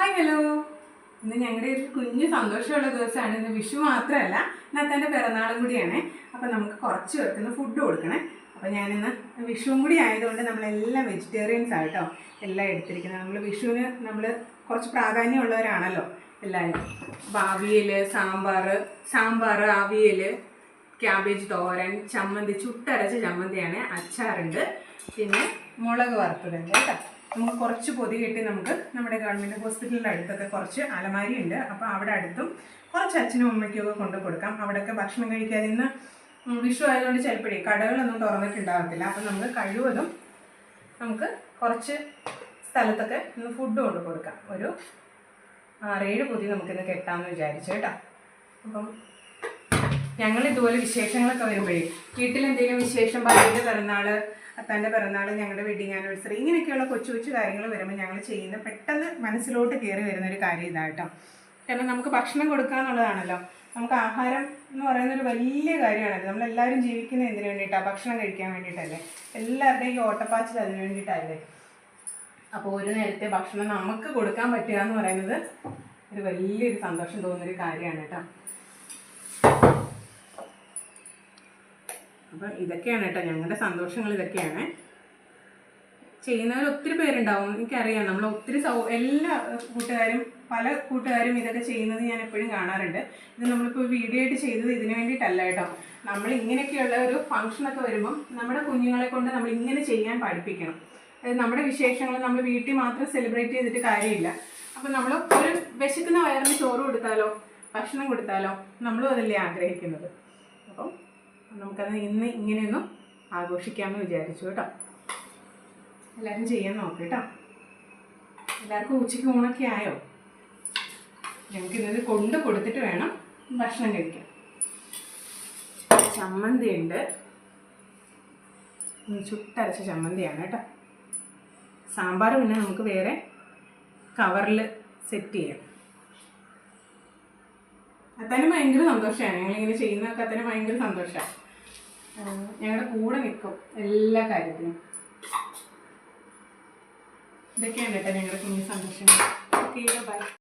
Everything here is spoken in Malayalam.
Hi hello. ഇന്ന് ഞങ്ങളുടെ ഒരു കുഞ്ഞു സന്തോഷമുള്ള ദിവസമാണ്. ഇന്ന് വിഷു മാത്രമല്ല, ഇന്നത്തെ പിറന്നാളും കൂടിയാണ്. അപ്പം നമുക്ക് കുറച്ച് പേർക്ക് ഫുഡ് കൊടുക്കണേ. അപ്പം ഞാനിന്ന് വിഷുവും കൂടി ആയതുകൊണ്ട് നമ്മളെല്ലാം വെജിറ്റേറിയൻസ് ആട്ടോ എല്ലാം എടുത്തിരിക്കുന്നത്. നമ്മൾ വിഷുവിന് നമ്മൾ കുറച്ച് പ്രാധാന്യമുള്ളവരാണല്ലോ എല്ലാവരും. അപ്പോൾ അവിയൽ, സാമ്പാർ, അവിയൽ, ക്യാബേജ് തോരൻ, ചമ്മന്തി, ചുട്ടരച്ച ചമ്മന്തിയാണ്, അച്ചാറുണ്ട്, പിന്നെ മുളക് വറുത്തതുണ്ട് കേട്ടോ. നമുക്ക് കുറച്ച് പൊതി കെട്ടി നമുക്ക് നമ്മുടെ ഗവൺമെൻറ് ഹോസ്പിറ്റലിൻ്റെ അടുത്തൊക്കെ കുറച്ച് അലമാരി ഉണ്ട്. അപ്പോൾ അവിടെ അടുത്തും കുറച്ച് അച്ഛനും അമ്മയ്ക്കും ഒക്കെ കൊണ്ടു കൊടുക്കാം. അവിടെയൊക്കെ ഭക്ഷണം കഴിക്കാതെ ഇന്ന് വിഷു ആയതുകൊണ്ട് ചിലപ്പോഴേ കടകളൊന്നും തുറന്നിട്ടുണ്ടാകത്തില്ല. അപ്പം നമ്മൾ കഴിവതും നമുക്ക് കുറച്ച് സ്ഥലത്തൊക്കെ ഇന്ന് ഫുഡ് കൊണ്ടു കൊടുക്കാം. ഒരു 6-7 പൊതി നമുക്കിന്ന് കെട്ടാമെന്ന് വിചാരിച്ചു കേട്ടോ. അപ്പം ഞങ്ങൾ ഇതുപോലെ വിശേഷങ്ങളൊക്കെ വരുമ്പോഴേ വീട്ടിലെന്തെങ്കിലും വിശേഷം, ഭാര്യയുടെ പിറന്നാൾ, അത്താൻ്റെ പിറന്നാൾ, ഞങ്ങളുടെ വെഡിങ് ആനിവേഴ്സറി, ഇങ്ങനെയൊക്കെയുള്ള കൊച്ചു കൊച്ചു കാര്യങ്ങൾ വരുമ്പോൾ ഞങ്ങൾ ചെയ്യുന്ന പെട്ടെന്ന് മനസ്സിലോട്ട് കയറി വരുന്നൊരു കാര്യം ഇതാട്ടോ. കാരണം നമുക്ക് ഭക്ഷണം കൊടുക്കുക എന്നുള്ളതാണല്ലോ. നമുക്ക് ആഹാരം എന്ന് പറയുന്നൊരു വലിയ കാര്യമാണത്. നമ്മളെല്ലാവരും ജീവിക്കുന്നത് എന്തിനു വേണ്ടിയിട്ടാണ്? ഭക്ഷണം കഴിക്കാൻ വേണ്ടിയിട്ടല്ലേ. എല്ലാവരുടെയും ഈ ഓട്ടപ്പാച്ചിൽ അതിന് വേണ്ടിയിട്ടല്ലേ. അപ്പോൾ ഒരു നേരത്തെ ഭക്ഷണം നമുക്ക് കൊടുക്കാൻ പറ്റുക എന്ന് പറയുന്നത് ഒരു വലിയൊരു സന്തോഷം തോന്നുന്നൊരു കാര്യമാണ് കേട്ടോ. അപ്പം ഇതൊക്കെയാണ് കേട്ടോ ഞങ്ങളുടെ സന്തോഷങ്ങൾ. ഇതൊക്കെയാണ് ചെയ്യുന്നവർ ഒത്തിരി പേരുണ്ടാവും, എനിക്കറിയാം. നമ്മൾ ഒത്തിരി എല്ലാ കൂട്ടുകാരും, പല കൂട്ടുകാരും ഇതൊക്കെ ചെയ്യുന്നത് ഞാൻ എപ്പോഴും കാണാറുണ്ട്. ഇത് നമ്മളിപ്പോൾ വീഡിയോ ആയിട്ട് ചെയ്തത് ഇതിനു വേണ്ടിയിട്ടല്ല കേട്ടോ. നമ്മൾ ഇങ്ങനെയൊക്കെയുള്ള ഒരു ഫംഗ്ഷനൊക്കെ വരുമ്പം നമ്മുടെ കുഞ്ഞുങ്ങളെ കൊണ്ട് നമ്മൾ ഇങ്ങനെ ചെയ്യാൻ പഠിപ്പിക്കണം. നമ്മുടെ വിശേഷങ്ങൾ നമ്മൾ വീട്ടിൽ മാത്രം സെലിബ്രേറ്റ് ചെയ്തിട്ട് കാര്യമില്ല. അപ്പം നമ്മൾ ഒരു വിശക്കുന്ന വയറിന് ചോറ് കൊടുത്താലോ, ഭക്ഷണം കൊടുത്താലോ, നമ്മളും അതല്ലേ ആഗ്രഹിക്കുന്നത്. അപ്പം നമുക്കത് ഇന്ന് ഇങ്ങനെയൊന്നും ആഘോഷിക്കാമെന്ന് വിചാരിച്ചു കേട്ടോ. എല്ലാവരും ചെയ്യാൻ നോക്ക് കേട്ടോ. എല്ലാവർക്കും ഉച്ചയ്ക്ക് ഊണൊക്കെ ആയോ? ഞങ്ങൾക്കിന്നത് കൊണ്ട് കൊടുത്തിട്ട് വേണം ഭക്ഷണം കഴിക്കാൻ. ചമ്മന്തി ഉണ്ട്, ചുട്ടരച്ച ചമ്മന്തിയാണ് കേട്ടോ. സാമ്പാർ പിന്നെ നമുക്ക് വേറെ കവറിൽ സെറ്റ് ചെയ്യാം. അത്തന്നെ ഭയങ്കര സന്തോഷമാണ് ഞങ്ങളിങ്ങനെ ചെയ്യുന്നതൊക്കെ. അത്തന്നെ ഭയങ്കര സന്തോഷമാണ്. ഞങ്ങളുടെ കൂടെ നിൽക്കും എല്ലാ കാര്യത്തിനും. ഇതൊക്കെയാണ് കേട്ടോ ഞങ്ങളുടെ കുഞ്ഞു സന്തോഷങ്ങൾ. Okay, by.